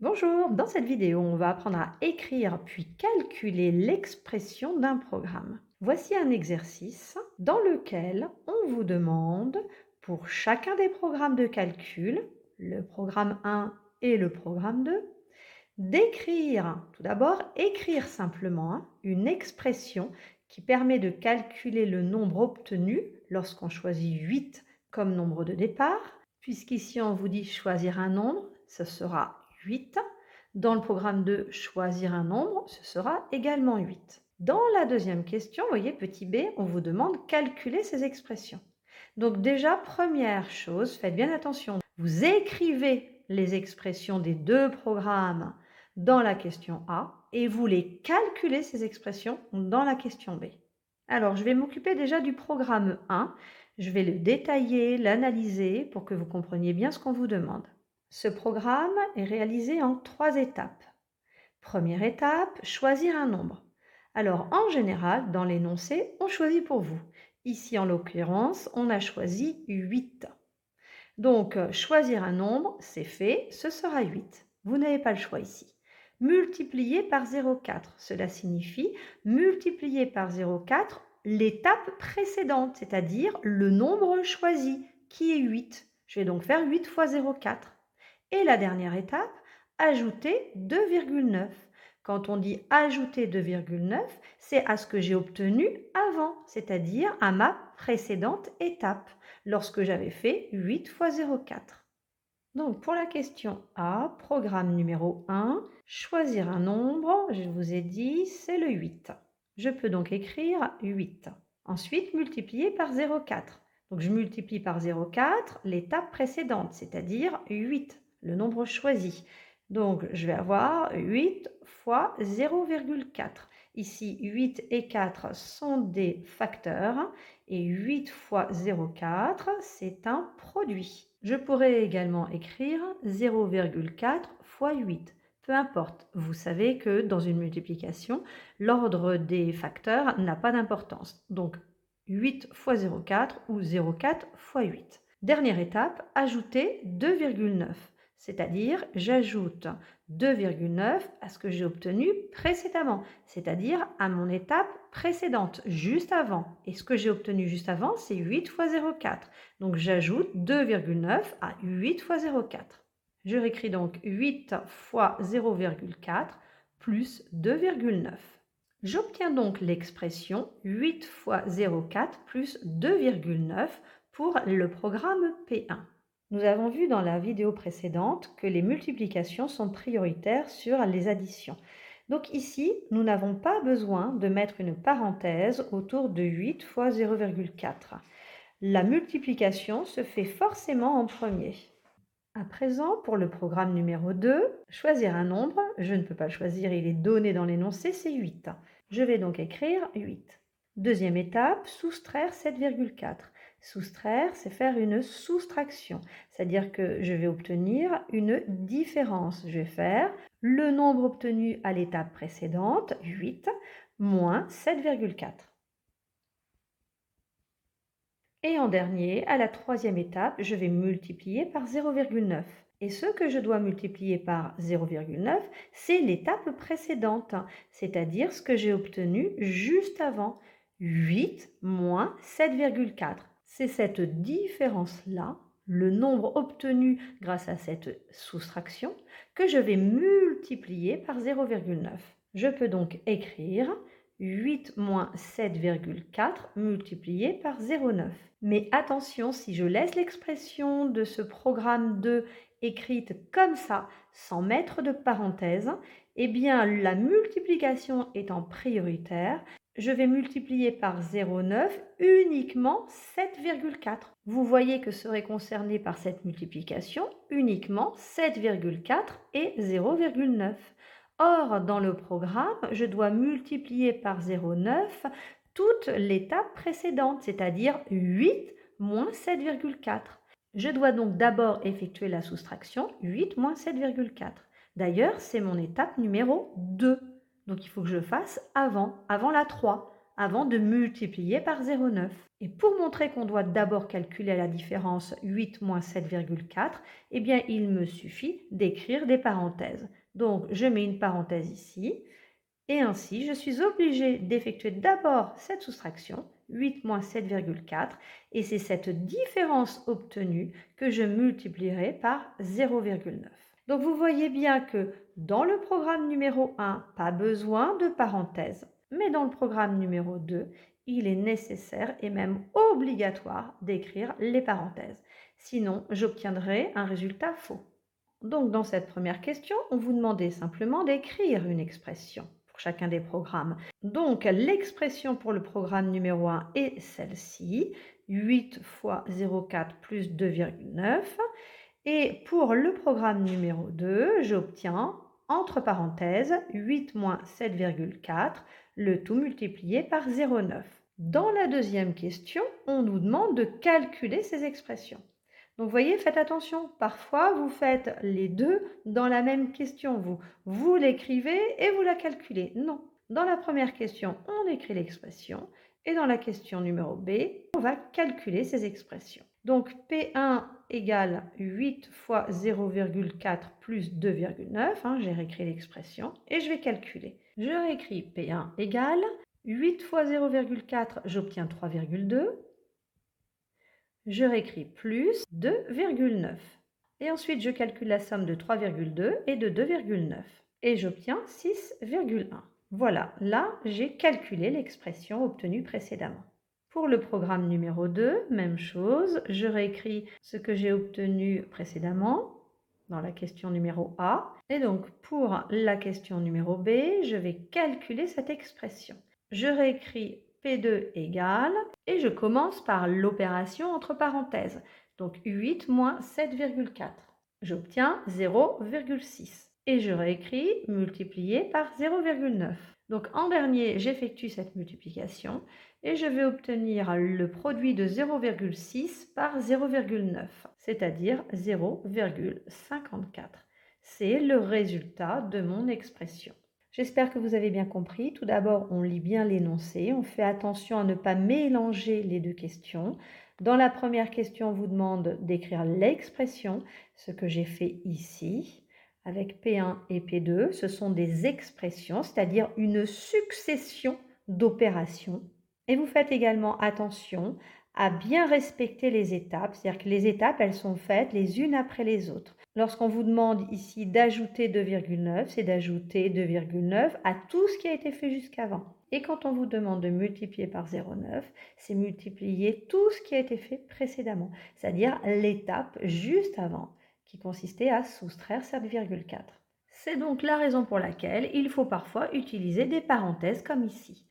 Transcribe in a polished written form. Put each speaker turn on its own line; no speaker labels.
Bonjour, dans cette vidéo, on va apprendre à écrire puis calculer l'expression d'un programme. Voici un exercice dans lequel on vous demande, pour chacun des programmes de calcul, le programme 1 et le programme 2, d'écrire, tout d'abord, écrire simplement une expression qui permet de calculer le nombre obtenu lorsqu'on choisit 8 comme nombre de départ, puisqu'ici on vous dit choisir un nombre, ce sera 8. Dans le programme de choisir un nombre, ce sera également 8. Dans la deuxième question, vous voyez, petit b, on vous demande calculer ces expressions. Donc déjà, première chose, faites bien attention. Vous écrivez les expressions des deux programmes dans la question A et vous les calculez, ces expressions, dans la question B. Alors, je vais m'occuper déjà du programme 1. Je vais le détailler, l'analyser pour que vous compreniez bien ce qu'on vous demande. Ce programme est réalisé en 3 étapes. Première étape, choisir un nombre. Alors, en général, dans l'énoncé, on choisit pour vous. Ici, en l'occurrence, on a choisi 8. Donc, choisir un nombre, c'est fait, ce sera 8. Vous n'avez pas le choix ici. Multiplier par 0,4, cela signifie multiplier par 0,4 l'étape précédente, c'est-à-dire le nombre choisi, qui est 8. Je vais donc faire 8 fois 0,4. Et la dernière étape, ajouter 2,9. Quand on dit ajouter 2,9, c'est à ce que j'ai obtenu avant, c'est-à-dire à ma précédente étape, lorsque j'avais fait 8 fois 0,4. Donc pour la question A, programme numéro 1, choisir un nombre, je vous ai dit, c'est le 8. Je peux donc écrire 8. Ensuite, multiplier par 0,4. Donc je multiplie par 0,4 l'étape précédente, c'est-à-dire 8, le nombre choisi. Donc je vais avoir 8 fois 0,4. Ici, 8 et 4 sont des facteurs et 8 fois 0,4, c'est un produit. Je pourrais également écrire 0,4 fois 8. Peu importe, vous savez que dans une multiplication, l'ordre des facteurs n'a pas d'importance. Donc 8 fois 0,4 ou 0,4 fois 8. Dernière étape, ajouter 2,9. C'est-à-dire, j'ajoute 2,9 à ce que j'ai obtenu précédemment, c'est-à-dire à mon étape précédente, juste avant. Et ce que j'ai obtenu juste avant, c'est 8 fois 0,4. Donc j'ajoute 2,9 à 8 fois 0,4. Je réécris donc 8 fois 0,4 plus 2,9. J'obtiens donc l'expression 8 fois 0,4 plus 2,9 pour le programme P1. Nous avons vu dans la vidéo précédente que les multiplications sont prioritaires sur les additions. Donc ici, nous n'avons pas besoin de mettre une parenthèse autour de 8 fois 0,4. La multiplication se fait forcément en premier. À présent, pour le programme numéro 2, choisir un nombre, je ne peux pas le choisir, il est donné dans l'énoncé, c'est 8. Je vais donc écrire 8. Deuxième étape, soustraire 7,4. Soustraire, c'est faire une soustraction, c'est-à-dire que je vais obtenir une différence. Je vais faire le nombre obtenu à l'étape précédente, 8, moins 7,4. Et en dernier, à la troisième étape, je vais multiplier par 0,9. Et ce que je dois multiplier par 0,9, c'est l'étape précédente, c'est-à-dire ce que j'ai obtenu juste avant, 8 moins 7,4. C'est cette différence-là, le nombre obtenu grâce à cette soustraction, que je vais multiplier par 0,9. Je peux donc écrire 8 moins 7,4 multiplié par 0,9. Mais attention, si je laisse l'expression de ce programme 2 écrite comme ça, sans mettre de parenthèse, eh bien la multiplication étant prioritaire, je vais multiplier par 0,9 uniquement 7,4. Vous voyez que seraient concernés par cette multiplication uniquement 7,4 et 0,9. Or, dans le programme, je dois multiplier par 0,9 toute l'étape précédente, c'est-à-dire 8 moins 7,4. Je dois donc d'abord effectuer la soustraction 8 moins 7,4. D'ailleurs, c'est mon étape numéro 2. Donc il faut que je fasse avant la 3. avant de multiplier par 0,9. Et pour montrer qu'on doit d'abord calculer la différence 8 moins 7,4, eh bien il me suffit d'écrire des parenthèses. Donc je mets une parenthèse ici, et ainsi je suis obligée d'effectuer d'abord cette soustraction, 8 moins 7,4, et c'est cette différence obtenue que je multiplierai par 0,9. Donc vous voyez bien que dans le programme numéro 1, pas besoin de parenthèses, mais dans le programme numéro 2, il est nécessaire et même obligatoire d'écrire les parenthèses. Sinon, j'obtiendrai un résultat faux. Donc dans cette première question, on vous demandait simplement d'écrire une expression pour chacun des programmes. Donc l'expression pour le programme numéro 1 est celle-ci, 8 fois 0,4 plus 2,9. Et pour le programme numéro 2, j'obtiens, entre parenthèses, 8 moins 7,4, le tout multiplié par 0,9. Dans la deuxième question, on nous demande de calculer ces expressions. Donc vous voyez, faites attention, parfois vous faites les deux dans la même question. Vous l'écrivez et vous la calculez. Non, dans la première question, on écrit l'expression et dans la question numéro B, on va calculer ces expressions. Donc P1 égale 8 fois 0,4 plus 2,9, j'ai réécrit l'expression, et je vais calculer. Je réécris P1 égale 8 fois 0,4, j'obtiens 3,2. Je réécris plus 2,9. Et ensuite, je calcule la somme de 3,2 et de 2,9. Et j'obtiens 6,1. Voilà, là, j'ai calculé l'expression obtenue précédemment. Pour le programme numéro 2, même chose, je réécris ce que j'ai obtenu précédemment dans la question numéro A. Et donc, pour la question numéro B, je vais calculer cette expression. Je réécris P2 égale, et je commence par l'opération entre parenthèses. Donc 8 moins 7,4. J'obtiens 0,6. Et je réécris multiplié par 0,9. Donc en dernier, j'effectue cette multiplication et je vais obtenir le produit de 0,6 par 0,9, c'est-à-dire 0,54. C'est le résultat de mon expression. J'espère que vous avez bien compris. Tout d'abord, on lit bien l'énoncé, on fait attention à ne pas mélanger les deux questions. Dans la première question, on vous demande d'écrire l'expression, ce que j'ai fait ici. Avec P1 et P2, ce sont des expressions, c'est-à-dire une succession d'opérations. Et vous faites également attention à bien respecter les étapes, c'est-à-dire que les étapes, elles sont faites les unes après les autres. Lorsqu'on vous demande ici d'ajouter 2,9, c'est d'ajouter 2,9 à tout ce qui a été fait jusqu'avant. Et quand on vous demande de multiplier par 0,9, c'est multiplier tout ce qui a été fait précédemment, c'est-à-dire l'étape juste avant, qui consistait à soustraire 7,4. C'est donc la raison pour laquelle il faut parfois utiliser des parenthèses comme ici.